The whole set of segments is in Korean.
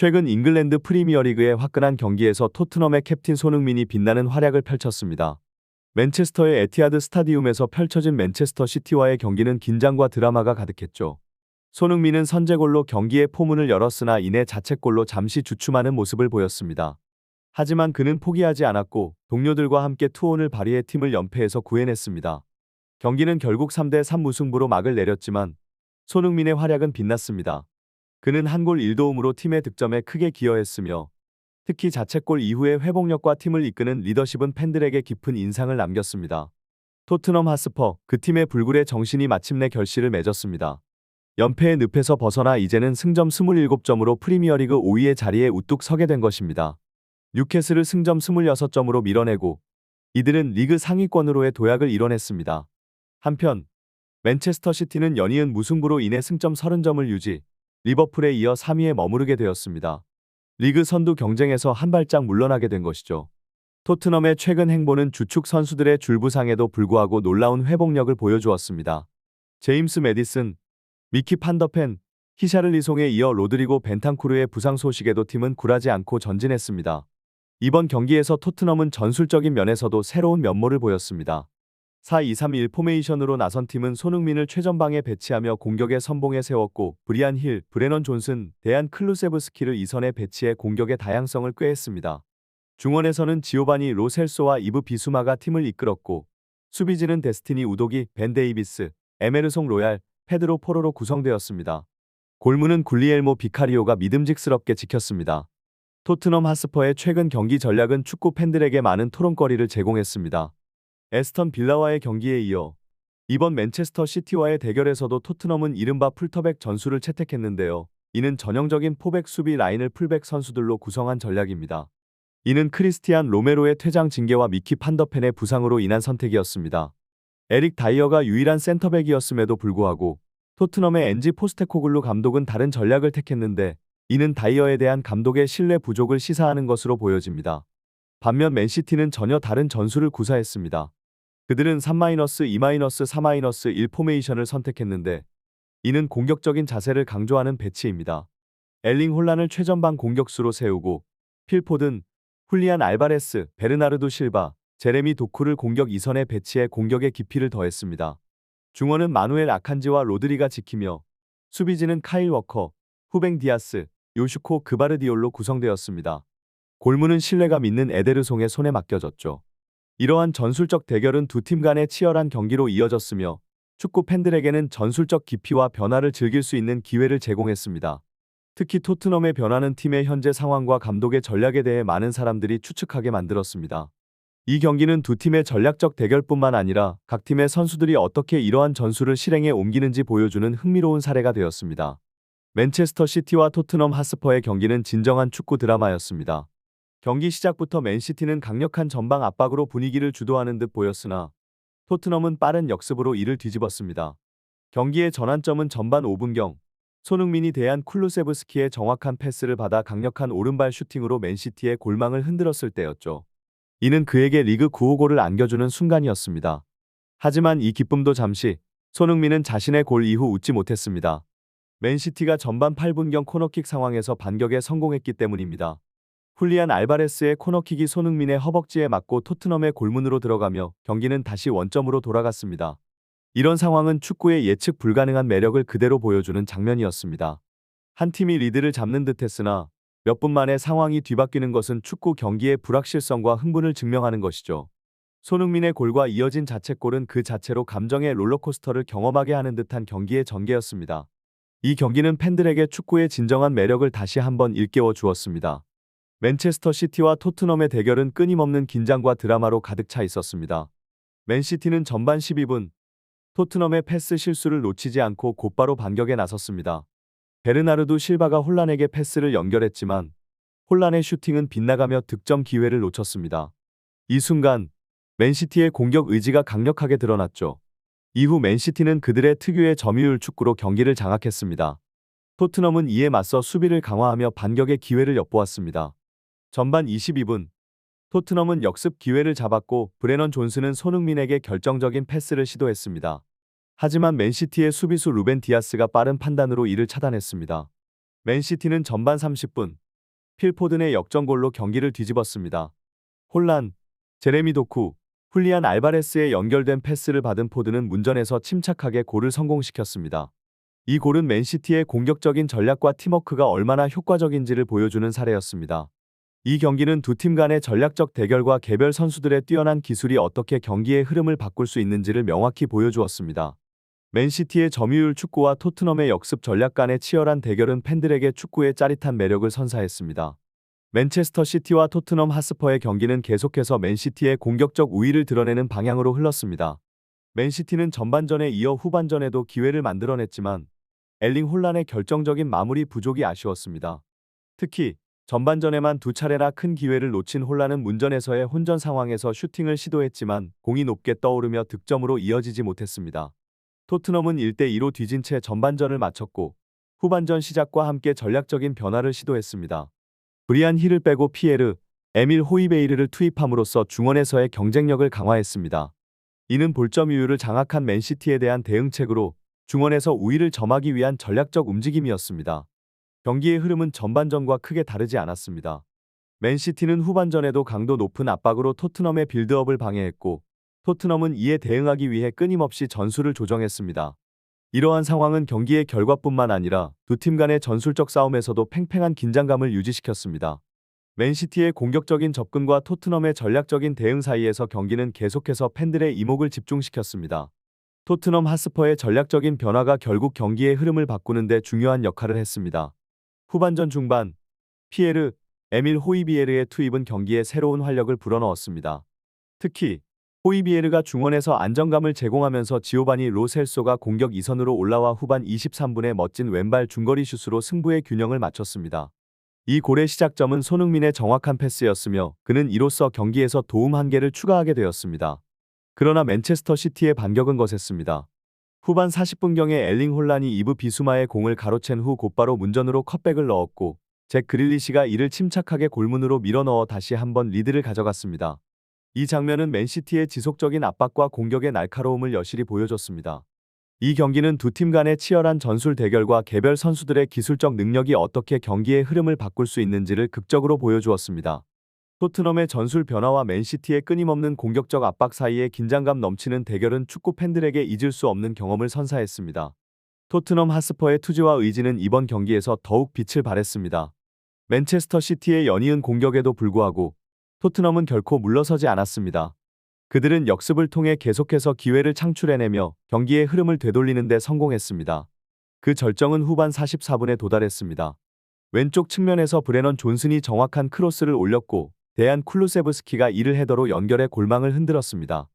최근 잉글랜드 프리미어리그의 화끈한 경기에서 토트넘의 캡틴 손흥민이 빛나는 활약을 펼쳤습니다. 맨체스터의 에티하드 스타디움에서 펼쳐진 맨체스터 시티와의 경기는 긴장과 드라마가 가득했죠. 손흥민은 선제골로 경기의 포문을 열었으나 이내 자책골로 잠시 주춤하는 모습을 보였습니다. 하지만 그는 포기하지 않았고 동료들과 함께 투혼을 발휘해 팀을 연패에서 구해냈습니다. 경기는 결국 3대3 무승부로 막을 내렸지만 손흥민의 활약은 빛났습니다. 그는 한 골 1도움으로 팀의 득점에 크게 기여했으며 특히 자책골 이후의 회복력과 팀을 이끄는 리더십은 팬들에게 깊은 인상을 남겼습니다. 토트넘 핫스퍼, 그 팀의 불굴의 정신이 마침내 결실을 맺었습니다. 연패의 늪에서 벗어나 이제는 승점 27점으로 프리미어리그 5위의 자리에 우뚝 서게 된 것입니다. 뉴캐슬을 승점 26점으로 밀어내고 이들은 리그 상위권으로의 도약을 이뤄냈습니다. 한편 맨체스터 시티는 연이은 무승부로 인해 승점 30점을 유지, 리버풀에 이어 3위에 머무르게 되었습니다. 리그 선두 경쟁에서 한 발짝 물러나게 된 것이죠. 토트넘의 최근 행보는 주축 선수들의 줄부상에도 불구하고 놀라운 회복력을 보여주었습니다. 제임스 매디슨, 미키 판더펜, 히샤를리송에 이어 로드리고 벤탄쿠르의 부상 소식에도 팀은 굴하지 않고 전진했습니다. 이번 경기에서 토트넘은 전술적인 면에서도 새로운 면모를 보였습니다. 4-2-3-1 포메이션으로 나선 팀은 손흥민을 최전방에 배치하며 공격의 선봉에 세웠고 브리안 힐, 브레넌 존슨, 데안 클루세브스키를 이선에 배치해 공격의 다양성을 꾀했습니다. 중원에서는 지오바니 로 셀소와 이브 비수마가 팀을 이끌었고 수비진은 데스티니 우도기, 벤 데이비스, 에메르송 로얄, 페드로 포로로 구성되었습니다. 골문은 굴리엘모 비카리오가 믿음직스럽게 지켰습니다. 토트넘 핫스퍼의 최근 경기 전략은 축구 팬들에게 많은 토론거리를 제공했습니다. 에스턴 빌라와의 경기에 이어 이번 맨체스터 시티와의 대결에서도 토트넘은 이른바 풀터백 전술을 채택했는데요. 이는 전형적인 포백 수비 라인을 풀백 선수들로 구성한 전략입니다. 이는 크리스티안 로메로의 퇴장 징계와 미키 판더펜의 부상으로 인한 선택이었습니다. 에릭 다이어가 유일한 센터백이었음에도 불구하고 토트넘의 엔지 포스테코글루 감독은 다른 전략을 택했는데 이는 다이어에 대한 감독의 신뢰 부족을 시사하는 것으로 보여집니다. 반면 맨시티는 전혀 다른 전술을 구사했습니다. 그들은 3-2-4-1 포메이션을 선택했는데 이는 공격적인 자세를 강조하는 배치입니다. 엘링 홀란을 최전방 공격수로 세우고 필 포든, 훌리안 알바레스, 베르나르도 실바, 제레미 도쿠를 공격 2선에 배치해 공격의 깊이를 더했습니다. 중원은 마누엘 아칸지와 로드리가 지키며 수비진은 카일 워커, 후뱅 디아스, 요슈코 그바르디올로 구성되었습니다. 골문은 신뢰가 믿는 에데르송의 손에 맡겨졌죠. 이러한 전술적 대결은 두 팀 간의 치열한 경기로 이어졌으며 축구 팬들에게는 전술적 깊이와 변화를 즐길 수 있는 기회를 제공했습니다. 특히 토트넘의 변화는 팀의 현재 상황과 감독의 전략에 대해 많은 사람들이 추측하게 만들었습니다. 이 경기는 두 팀의 전략적 대결뿐만 아니라 각 팀의 선수들이 어떻게 이러한 전술을 실행에 옮기는지 보여주는 흥미로운 사례가 되었습니다. 맨체스터 시티와 토트넘 핫스퍼의 경기는 진정한 축구 드라마였습니다. 경기 시작부터 맨시티는 강력한 전방 압박으로 분위기를 주도하는 듯 보였으나 토트넘은 빠른 역습으로 이를 뒤집었습니다. 경기의 전환점은 전반 5분경 손흥민이 대한 쿨루세브스키의 정확한 패스를 받아 강력한 오른발 슈팅으로 맨시티의 골망을 흔들었을 때였죠. 이는 그에게 리그 9호 골을 안겨주는 순간이었습니다. 하지만 이 기쁨도 잠시, 손흥민은 자신의 골 이후 웃지 못했습니다. 맨시티가 전반 8분경 코너킥 상황에서 반격에 성공했기 때문입니다. 훌리안 알바레스의 코너킥이 손흥민의 허벅지에 맞고 토트넘의 골문으로 들어가며 경기는 다시 원점으로 돌아갔습니다. 이런 상황은 축구의 예측 불가능한 매력을 그대로 보여주는 장면이었습니다. 한 팀이 리드를 잡는 듯했으나 몇 분 만에 상황이 뒤바뀌는 것은 축구 경기의 불확실성과 흥분을 증명하는 것이죠. 손흥민의 골과 이어진 자책골은 그 자체로 감정의 롤러코스터를 경험하게 하는 듯한 경기의 전개였습니다. 이 경기는 팬들에게 축구의 진정한 매력을 다시 한번 일깨워 주었습니다. 맨체스터 시티와 토트넘의 대결은 끊임없는 긴장과 드라마로 가득 차 있었습니다. 맨시티는 전반 12분, 토트넘의 패스 실수를 놓치지 않고 곧바로 반격에 나섰습니다. 베르나르도 실바가 홀란에게 패스를 연결했지만 홀란의 슈팅은 빗나가며 득점 기회를 놓쳤습니다. 이 순간 맨시티의 공격 의지가 강력하게 드러났죠. 이후 맨시티는 그들의 특유의 점유율 축구로 경기를 장악했습니다. 토트넘은 이에 맞서 수비를 강화하며 반격의 기회를 엿보았습니다. 전반 22분, 토트넘은 역습 기회를 잡았고 브레넌 존슨은 손흥민에게 결정적인 패스를 시도했습니다. 하지만 맨시티의 수비수 루벤 디아스가 빠른 판단으로 이를 차단했습니다. 맨시티는 전반 30분, 필포든의 역전골로 경기를 뒤집었습니다. 혼란, 제레미 도쿠, 훌리안 알바레스의 연결된 패스를 받은 포드는 문전에서 침착하게 골을 성공시켰습니다. 이 골은 맨시티의 공격적인 전략과 팀워크가 얼마나 효과적인지를 보여주는 사례였습니다. 이 경기는 두 팀 간의 전략적 대결과 개별 선수들의 뛰어난 기술이 어떻게 경기의 흐름을 바꿀 수 있는지를 명확히 보여주었습니다. 맨시티의 점유율 축구와 토트넘의 역습 전략 간의 치열한 대결은 팬들에게 축구의 짜릿한 매력을 선사했습니다. 맨체스터 시티와 토트넘 핫스퍼의 경기는 계속해서 맨시티의 공격적 우위를 드러내는 방향으로 흘렀습니다. 맨시티는 전반전에 이어 후반전에도 기회를 만들어냈지만 엘링 홀란의 결정적인 마무리 부족이 아쉬웠습니다. 특히 전반전에만 두 차례나 큰 기회를 놓친 홀란은 문전에서의 혼전 상황에서 슈팅을 시도했지만 공이 높게 떠오르며 득점으로 이어지지 못했습니다. 토트넘은 1대2로 뒤진 채 전반전을 마쳤고 후반전 시작과 함께 전략적인 변화를 시도했습니다. 브리안 힐을 빼고 피에르, 에밀 호이베이르를 투입함으로써 중원에서의 경쟁력을 강화했습니다. 이는 볼점유율을 장악한 맨시티에 대한 대응책으로 중원에서 우위를 점하기 위한 전략적 움직임이었습니다. 경기의 흐름은 전반전과 크게 다르지 않았습니다. 맨시티는 후반전에도 강도 높은 압박으로 토트넘의 빌드업을 방해했고 토트넘은 이에 대응하기 위해 끊임없이 전술을 조정했습니다. 이러한 상황은 경기의 결과뿐만 아니라 두 팀 간의 전술적 싸움에서도 팽팽한 긴장감을 유지시켰습니다. 맨시티의 공격적인 접근과 토트넘의 전략적인 대응 사이에서 경기는 계속해서 팬들의 이목을 집중시켰습니다. 토트넘 핫스퍼의 전략적인 변화가 결국 경기의 흐름을 바꾸는 데 중요한 역할을 했습니다. 후반전 중반, 피에르, 에밀 호이비에르의 투입은 경기에 새로운 활력을 불어넣었습니다. 특히 호이비에르가 중원에서 안정감을 제공하면서 지오바니 로 셀소가 공격 2선으로 올라와 후반 23분에 멋진 왼발 중거리 슛으로 승부의 균형을 맞췄습니다. 이 골의 시작점은 손흥민의 정확한 패스였으며 그는 이로써 경기에서 도움 한 개를 추가하게 되었습니다. 그러나 맨체스터 시티의 반격은 거셌습니다. 후반 40분경에 엘링 홀란이 이브 비수마의 공을 가로챈 후 곧바로 문전으로 컷백을 넣었고 잭 그릴리시가 이를 침착하게 골문으로 밀어넣어 다시 한번 리드를 가져갔습니다. 이 장면은 맨시티의 지속적인 압박과 공격의 날카로움을 여실히 보여줬습니다. 이 경기는 두 팀 간의 치열한 전술 대결과 개별 선수들의 기술적 능력이 어떻게 경기의 흐름을 바꿀 수 있는지를 극적으로 보여주었습니다. 토트넘의 전술 변화와 맨시티의 끊임없는 공격적 압박 사이의 긴장감 넘치는 대결은 축구 팬들에게 잊을 수 없는 경험을 선사했습니다. 토트넘 핫스퍼의 투지와 의지는 이번 경기에서 더욱 빛을 발했습니다. 맨체스터 시티의 연이은 공격에도 불구하고 토트넘은 결코 물러서지 않았습니다. 그들은 역습을 통해 계속해서 기회를 창출해내며 경기의 흐름을 되돌리는 데 성공했습니다. 그 절정은 후반 44분에 도달했습니다. 왼쪽 측면에서 브레넌 존슨이 정확한 크로스를 올렸고 데안 쿨루세브스키가 이를 헤더로 연결해 골망을 흔들었습니다.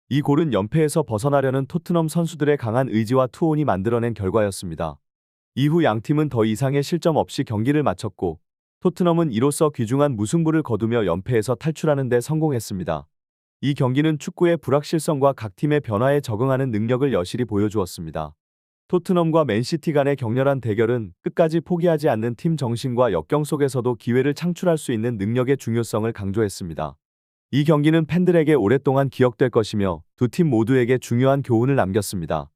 이 골은 연패에서 벗어나려는 토트넘 선수들의 강한 의지와 투혼이 만들어낸 결과였습니다. 이후 양팀은 더 이상의 실점 없이 경기를 마쳤고 토트넘은 이로써 귀중한 무승부를 거두며 연패에서 탈출하는 데 성공했습니다. 이 경기는 축구의 불확실성과 각 팀의 변화에 적응하는 능력을 여실히 보여주었습니다. 토트넘과 맨시티 간의 격렬한 대결은 끝까지 포기하지 않는 팀 정신과 역경 속에서도 기회를 창출할 수 있는 능력의 중요성을 강조했습니다. 이 경기는 팬들에게 오랫동안 기억될 것이며 두 팀 모두에게 중요한 교훈을 남겼습니다.